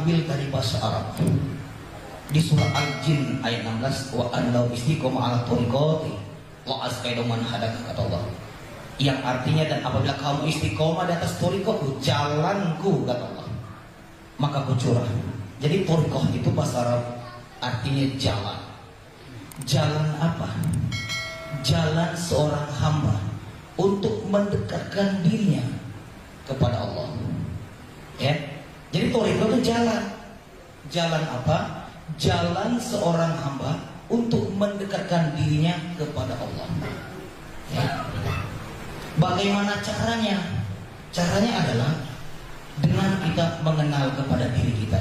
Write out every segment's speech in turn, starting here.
diambil dari bahasa Arab. Di surah Al-Jin ayat 16, wa anlau istiqomah ala tariqati wa asqaidu man hadaka, kata Allah. Yang artinya, dan apabila kamu istiqomah di atas tariqahku, jalanku, kata Allah, maka ku curah. Jadi tariqah itu bahasa Arab artinya jalan. Jalan apa? Jalan seorang hamba untuk mendekatkan dirinya kepada Allah. Ya. Jadi tariqah itu jalan. Jalan apa? Jalan seorang hamba untuk mendekatkan dirinya kepada Allah. Ya. Bagaimana caranya? Caranya adalah dengan kita mengenal kepada diri kita.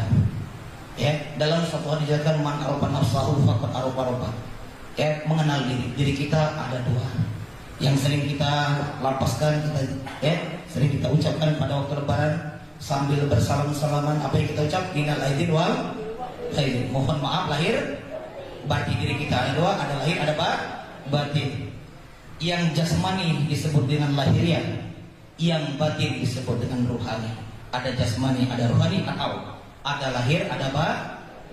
Ya, dalam satu hadis disebutkan man arafa nafsahu faqad arafa rabbah. Ya, mengenal diri kita ada dua. Yang sering kita lapaskan, sering kita ucapkan pada waktu lebaran sambil bersalam-salaman. Apa yang kita ucap? Minal aidin wal faizin. Mohon maaf lahir batin. Diri kita ada dua, ada lahir, ada batin. Yang jasmani disebut dengan lahiriah, yang batin disebut dengan ruhani. Ada jasmani, ada ruhani, atau ada lahir, ada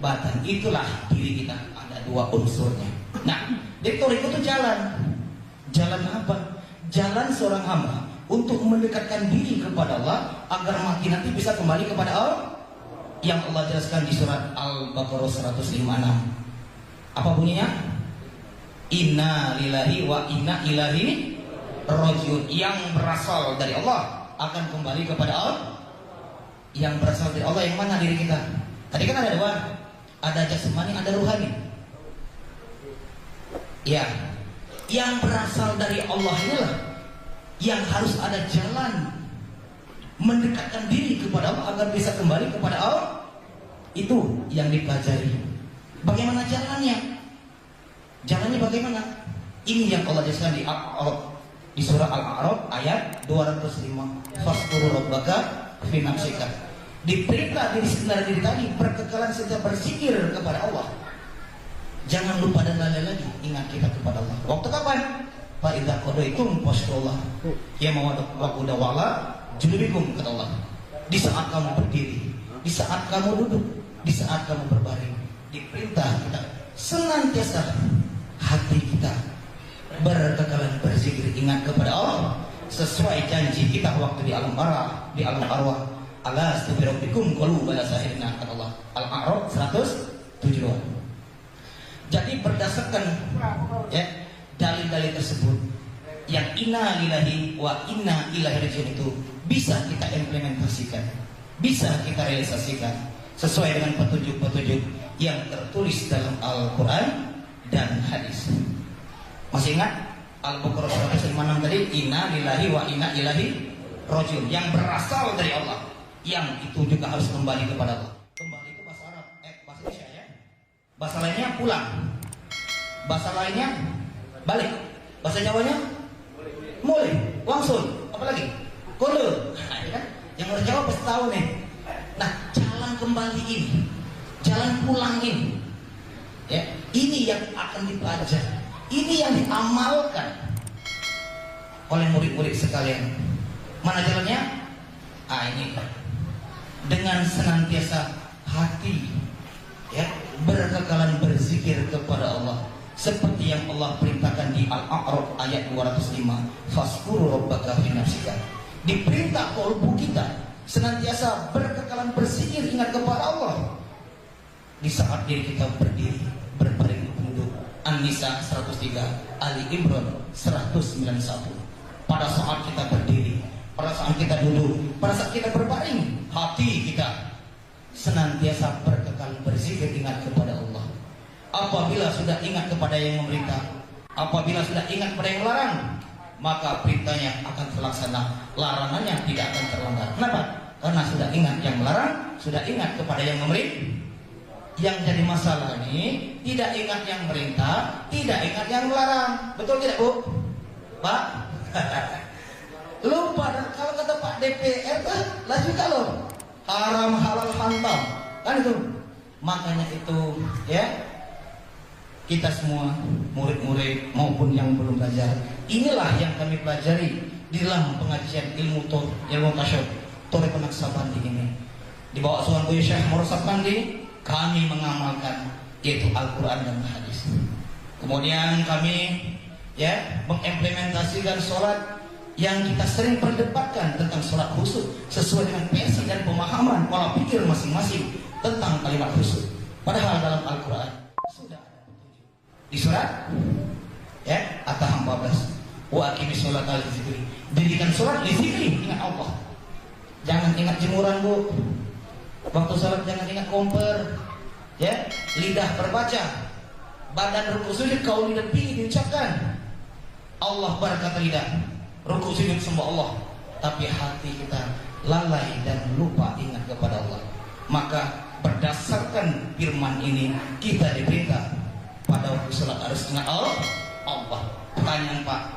batin. Itulah diri kita, ada dua unsurnya. Nah, jadi tariqah itu jalan. Jalan apa? Jalan seorang hamba untuk mendekatkan diri kepada Allah agar mati nanti bisa kembali kepada Allah. Yang Allah jelaskan di surat Al-Baqarah 156. Apa bunyinya? Inna lillahi wa inna ilaihi rajiun. Yang berasal dari Allah akan kembali kepada Allah. Yang berasal dari Allah yang mana diri kita? Tadi kan ada dua, ada jasmani, ada ruhani. Ya, yang berasal dari Allah inilah yang harus ada jalan mendekatkan diri kepada Allah agar bisa kembali kepada Allah. Itu yang dipelajari. Bagaimana jalannya? Jalannya bagaimana? Ini yang Allah jelaskan di Al-A'raf, di surah Al-A'raf ayat 205. Fasturu rabbaka fi nafsika. Diperintah diri sendiri tadi perkekalan setiap berzikir kepada Allah. Jangan lupa dan lalai lagi ingat kita kepada Allah. Waktu kapan? Fa idza qadaitum faskurullah. Ya mawadda wala junubikum, kata Allah. Di saat kamu berdiri, di saat kamu duduk, di saat kamu berbaring, diperintah kita senantiasa hati kita berkekalan berzikir ingat kepada Allah sesuai janji kita waktu di alam arwah. Ala astaghfirukum qalu bala sahirna, kata Allah. Al-A'raf 172. Jadi berdasarkan dalil-dalil tersebut, yang inna lillahi wa inna ilaihi rajiun itu bisa kita implementasikan, bisa kita realisasikan sesuai dengan petunjuk-petunjuk yang tertulis dalam Al-Quran dan hadis. Masih ingat Al-Baqarah 156 tadi? Inna lillahi wa inna ilaihi rajiun. Yang berasal dari Allah, yang itu juga harus kembali kepada Allah. Kembali itu bahasa Arab, bahasa Indonesia ya. Bahasa lainnya pulang, bahasa lainnya balik, bahasa Jawanya mulai, langsung, apalagi kode. Yang orang Jawa pasti tahu nih. Nah, jalan kembali ini, jalan pulang ini, ya, ini yang akan dipelajari, ini yang diamalkan oleh murid-murid sekalian. Mana jalannya? Ini dengan senantiasa hati, ya, berkekalan berzikir kepada Allah seperti yang Allah perintahkan di Al-A'raf ayat 205. Fazkuru rabbaka fi nafsika. Diperintah kalbu kita senantiasa berkekalan berzikir ingat kepada Allah di saat diri kita berdiri, berbaring, duduk. An-Nisa 103, Ali Imran 191. Pada saat kita berdiri, pada saat kita duduk, pada saat kita berbaring, hati kita senantiasa berkekal berzikir ingat kepada Allah. Apabila sudah ingat kepada yang memerintah, apabila sudah ingat kepada yang melarang, maka perintahnya akan terlaksana, larangannya tidak akan terlanggar. Kenapa? Karena sudah ingat yang melarang, sudah ingat kepada yang memerintah. Yang jadi masalah ini tidak ingat yang merintah, tidak ingat yang melarang. Betul tidak, Bu? Pak? Lupa. Dan kalau kata Pak DPR lah juga loh, haram halal hantam, kan itu. Makanya itu, ya, kita semua murid-murid maupun yang belum belajar, inilah yang kami pelajari di dalam pengajian ilmu tasawuf Thariqah Naqsabandi ini. bawah asuhan Buya Syekh Mursyid Pandi, kami mengamalkan yaitu Al-Quran dan hadis. Kemudian kami mengimplementasikan sholat yang kita sering perdebatkan tentang sholat khusyuk sesuai dengan versi dan pemahaman pola pikir masing-masing tentang kalimat khusyuk. Padahal dalam Al-Quran sudah ada petunjuk. Di surat At-Taha 14, wa aqimis sholata li dzikri. Dirikan sholat li dzikri, ingat Allah. Jangan ingat jemuran, Bu. Waktu sholat jangan ingat komper. Lidah berbaca, badan rukuk sujud, kau lidah tinggi diucapkan. Allah berkata lidah, rukuk sujud sembah Allah, tapi hati kita lalai dan lupa ingat kepada Allah. Maka berdasarkan firman ini kita diperintah pada waktu sholat harus ingat Allah. Pertanyaan Pak,